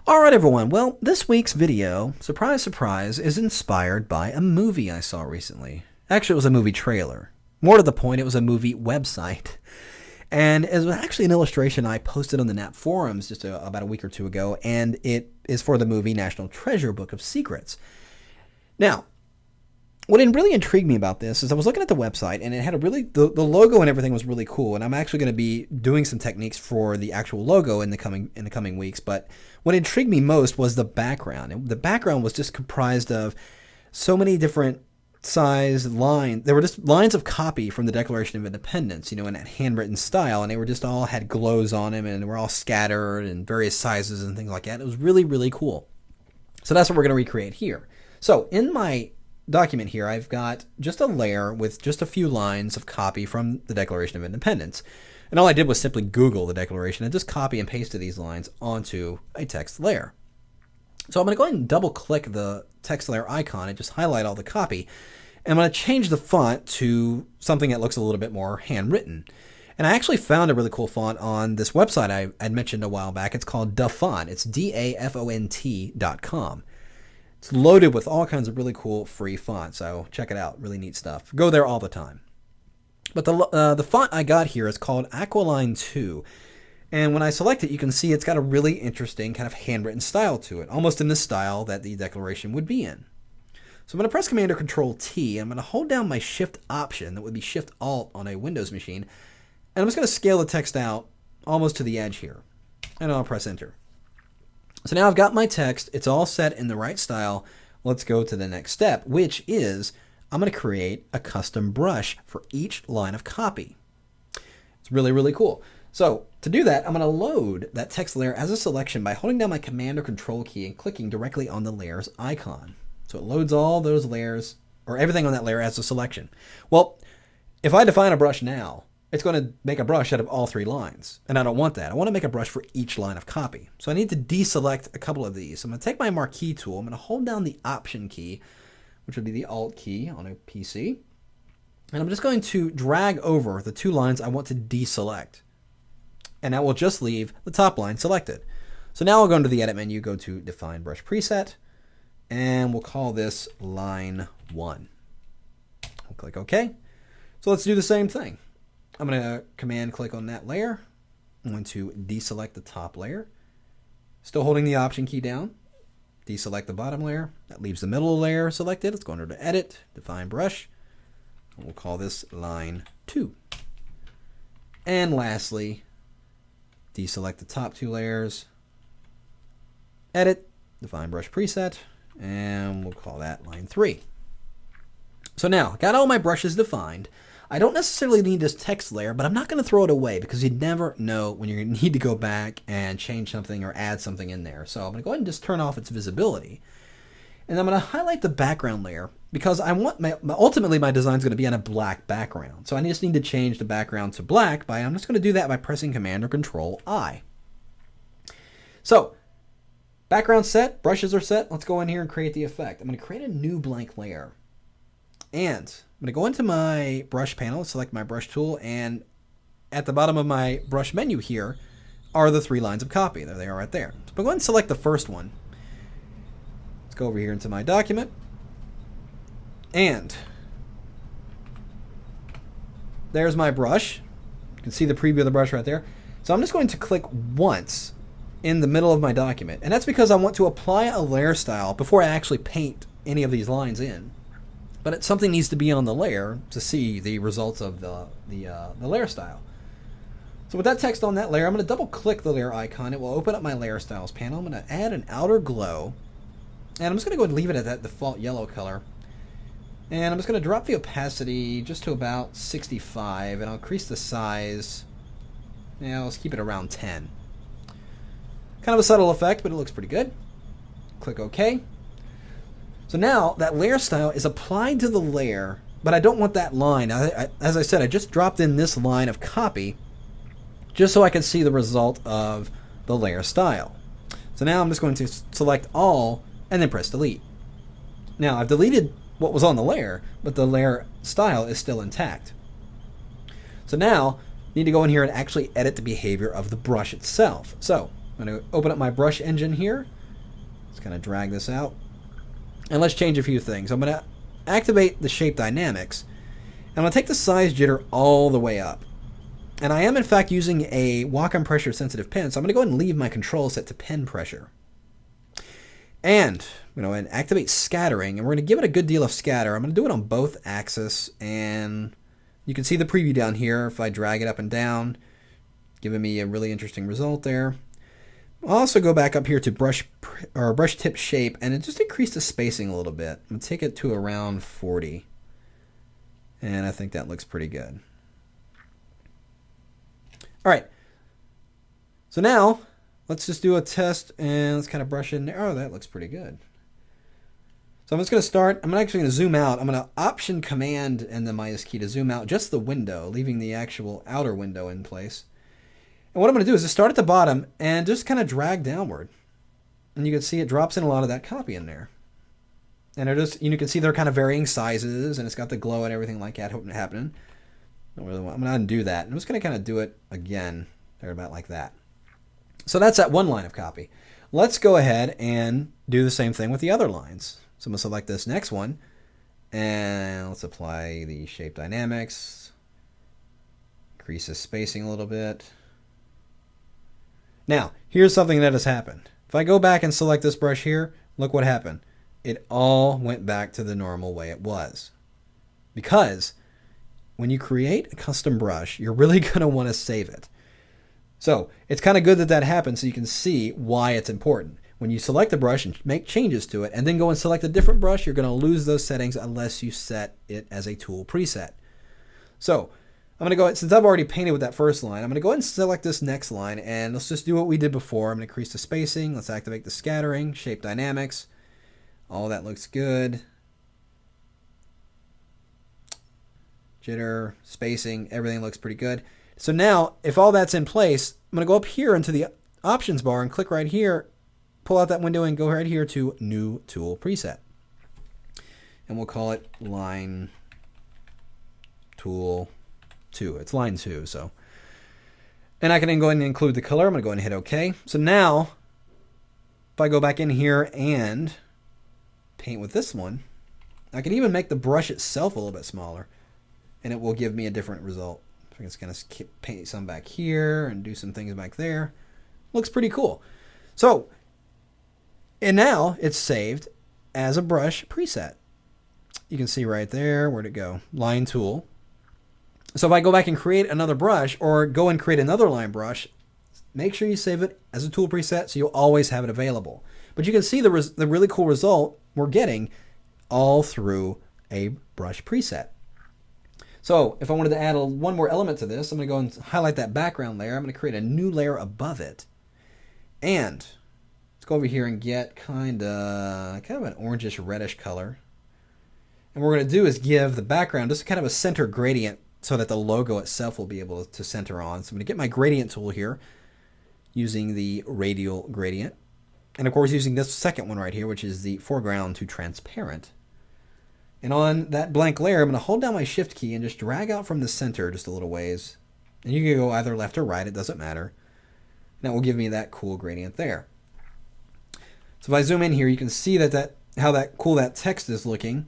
Alright everyone, well, this week's video, surprise surprise, is inspired by a movie I saw recently. Actually, it was a movie trailer. More to the point, it was a movie website. And it was actually an illustration I posted on the NAP forums just about a week or two ago, and it is for the movie National Treasure Book of Secrets. Now, what really intrigued me about this is I was looking at the website and it had the logo and everything was really cool, and I'm actually going to be doing some techniques for the actual logo in the coming weeks. But what intrigued me most was the background. And the background was just comprised of so many different size lines. There were just lines of copy from the Declaration of Independence, in that handwritten style, and they were just all had glows on them and they were all scattered in various sizes and things like that. It was really, really cool. So that's what we're going to recreate here. So in my document here, I've got just a layer with just a few lines of copy from the Declaration of Independence. And all I did was simply Google the Declaration and just copy and pasted these lines onto a text layer. So I'm going to go ahead and double click the text layer icon and just highlight all the copy. And I'm going to change the font to something that looks a little bit more handwritten. And I actually found a really cool font on this website I had mentioned a while back. It's called Dafont. It's DAFONT.com. It's loaded with all kinds of really cool free fonts, so check it out. Really neat stuff. Go there all the time. But the font I got here is called Aquiline 2. And when I select it, you can see it's got a really interesting kind of handwritten style to it, almost in the style that the Declaration would be in. So I'm going to press Command or Control T. I'm going to hold down my Shift Option, that would be Shift Alt on a Windows machine, and I'm just going to scale the text out almost to the edge here. And I'll press Enter. So now I've got my text. It's all set in the right style. Let's go to the next step, which is I'm going to create a custom brush for each line of copy. It's really, really cool. So to do that, I'm going to load that text layer as a selection by holding down my Command or Control key and clicking directly on the layers icon. So it loads all those layers, or everything on that layer as a selection. Well, if I define a brush now, it's going to make a brush out of all three lines. And I don't want that. I want to make a brush for each line of copy. So I need to deselect a couple of these. So I'm going to take my Marquee tool. I'm going to hold down the Option key, which would be the Alt key on a PC. And I'm just going to drag over the two lines I want to deselect. And that will just leave the top line selected. So now I'll go into the Edit menu, go to Define Brush Preset, and we'll call this Line 1. I'll click OK. So let's do the same thing. I'm going to Command click on that layer. I'm going to deselect the top layer. Still holding the Option key down. Deselect the bottom layer. That leaves the middle layer selected. Let's go under to Edit, Define Brush. And we'll call this Line 2. And lastly, deselect the top two layers. Edit, Define Brush Preset. And we'll call that Line 3. So now, got all my brushes defined. I don't necessarily need this text layer, but I'm not going to throw it away because you never know when you're going to need to go back and change something or add something in there. So I'm going to go ahead and just turn off its visibility. And I'm going to highlight the background layer because I want ultimately my design is going to be on a black background. So I just need to change the background to black I'm just going to do that by pressing Command or Control I. So background set, brushes are set. Let's go in here and create the effect. I'm going to create a new blank layer. And I'm going to go into my brush panel, select my brush tool, and at the bottom of my brush menu here are the three lines of copy. There they are right there. So I'm going to go ahead and select the first one. Let's go over here into my document. And there's my brush. You can see the preview of the brush right there. So I'm just going to click once in the middle of my document. And that's because I want to apply a layer style before I actually paint any of these lines in. But something needs to be on the layer to see the results of the layer style. So with that text on that layer, I'm going to double click the layer icon. It will open up my layer styles panel. I'm going to add an outer glow. And I'm just going to go and leave it at that default yellow color. And I'm just going to drop the opacity just to about 65. And I'll increase the size. Yeah, let's keep it around 10. Kind of a subtle effect, but it looks pretty good. Click OK. So now that layer style is applied to the layer, but I don't want that line. As I said, I just dropped in this line of copy just so I can see the result of the layer style. So now I'm just going to select all and then press delete. Now I've deleted what was on the layer, but the layer style is still intact. So now I need to go in here and actually edit the behavior of the brush itself. So I'm going to open up my brush engine here. Let's kind of drag this out. And let's change a few things. I'm going to activate the shape dynamics. And I'm going to take the size jitter all the way up. And I am in fact using a walk-on pressure sensitive pen, so I'm going to go ahead and leave my control set to pen pressure. And I'm going to activate scattering, and we're going to give it a good deal of scatter. I'm going to do it on both axes, and you can see the preview down here. If I drag it up and down, giving me a really interesting result there. I'll also go back up here to brush tip shape, and just increase the spacing a little bit. I'm going to take it to around 40, and I think that looks pretty good. All right, so now let's just do a test and let's kind of brush in there. Oh, that looks pretty good. So I'm just going to start. I'm actually going to zoom out. I'm going to Option Command and the minus key to zoom out just the window, leaving the actual outer window in place. And what I'm going to do is just start at the bottom and just kind of drag downward. And you can see it drops in a lot of that copy in there. And you can see they're kind of varying sizes, and it's got the glow and everything like that happening. I'm going to undo that. I'm just going to kind of do it again, there about like that. So that's that one line of copy. Let's go ahead and do the same thing with the other lines. So I'm going to select this next one, and let's apply the shape dynamics. Increase the spacing a little bit. Now, here's something that has happened. If I go back and select this brush here, look what happened. It all went back to the normal way it was. Because when you create a custom brush, you're really going to want to save it. So it's kind of good that that happens so you can see why it's important. When you select the brush and make changes to it and then go and select a different brush, you're going to lose those settings unless you set it as a tool preset. So I'm going to go ahead, since I've already painted with that first line, I'm going to go ahead and select this next line, and let's just do what we did before. I'm going to increase the spacing. Let's activate the scattering, shape dynamics. All that looks good. Jitter, spacing, everything looks pretty good. So now, if all that's in place, I'm going to go up here into the options bar and click right here, pull out that window and go right here to New Tool Preset. And we'll call it Line Tool 2. It's line 2, so. And I can then go ahead and include the color. I'm going to go ahead and hit OK. So now, if I go back in here and paint with this one, I can even make the brush itself a little bit smaller, and it will give me a different result. I can just kind of paint some back here and do some things back there. Looks pretty cool. So, and now it's saved as a brush preset. You can see right there, where'd it go? Line tool. So if I go back and create another brush or go and create another line brush, make sure you save it as a tool preset so you'll always have it available. But you can see the really cool result we're getting all through a brush preset. So if I wanted to add one more element to this, I'm going to go and highlight that background layer. I'm going to create a new layer above it. And let's go over here and get kind of an orangish reddish color. And what we're going to do is give the background just kind of a center gradient so that the logo itself will be able to center on. So I'm going to get my gradient tool here using the radial gradient. And of course using this second one right here, which is the foreground to transparent. And on that blank layer, I'm going to hold down my shift key and just drag out from the center just a little ways. And you can go either left or right, it doesn't matter. And that will give me that cool gradient there. So if I zoom in here, you can see how cool that text is looking.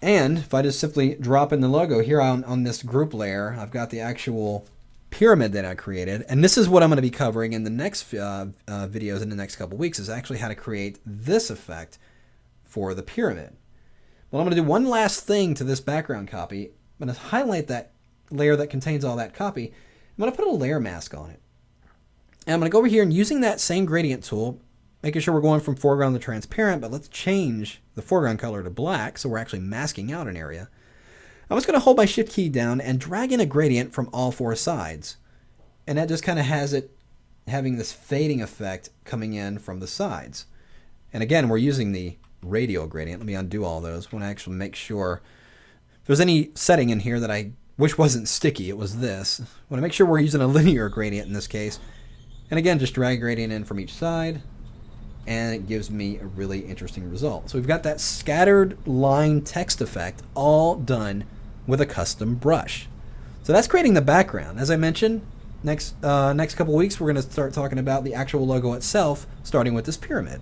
And if I just simply drop in the logo here on this group layer, I've got the actual pyramid that I created. And this is what I'm going to be covering in the next videos in the next couple weeks, is actually how to create this effect for the pyramid. Well, I'm going to do one last thing to this background copy. I'm going to highlight that layer that contains all that copy. I'm going to put a layer mask on it. And I'm going to go over here and using that same gradient tool, making sure we're going from foreground to transparent, but let's change the foreground color to black so we're actually masking out an area. I'm just going to hold my shift key down and drag in a gradient from all four sides. And that just kind of has it having this fading effect coming in from the sides. And again, we're using the radial gradient. Let me undo all those. I want to actually make sure if there's any setting in here that I wish wasn't sticky, it was this. I want to make sure we're using a linear gradient in this case. And again, just drag gradient in from each side, and it gives me a really interesting result. So we've got that scattered line text effect all done with a custom brush. So that's creating the background. As I mentioned, Next couple weeks, we're going to start talking about the actual logo itself, starting with this pyramid.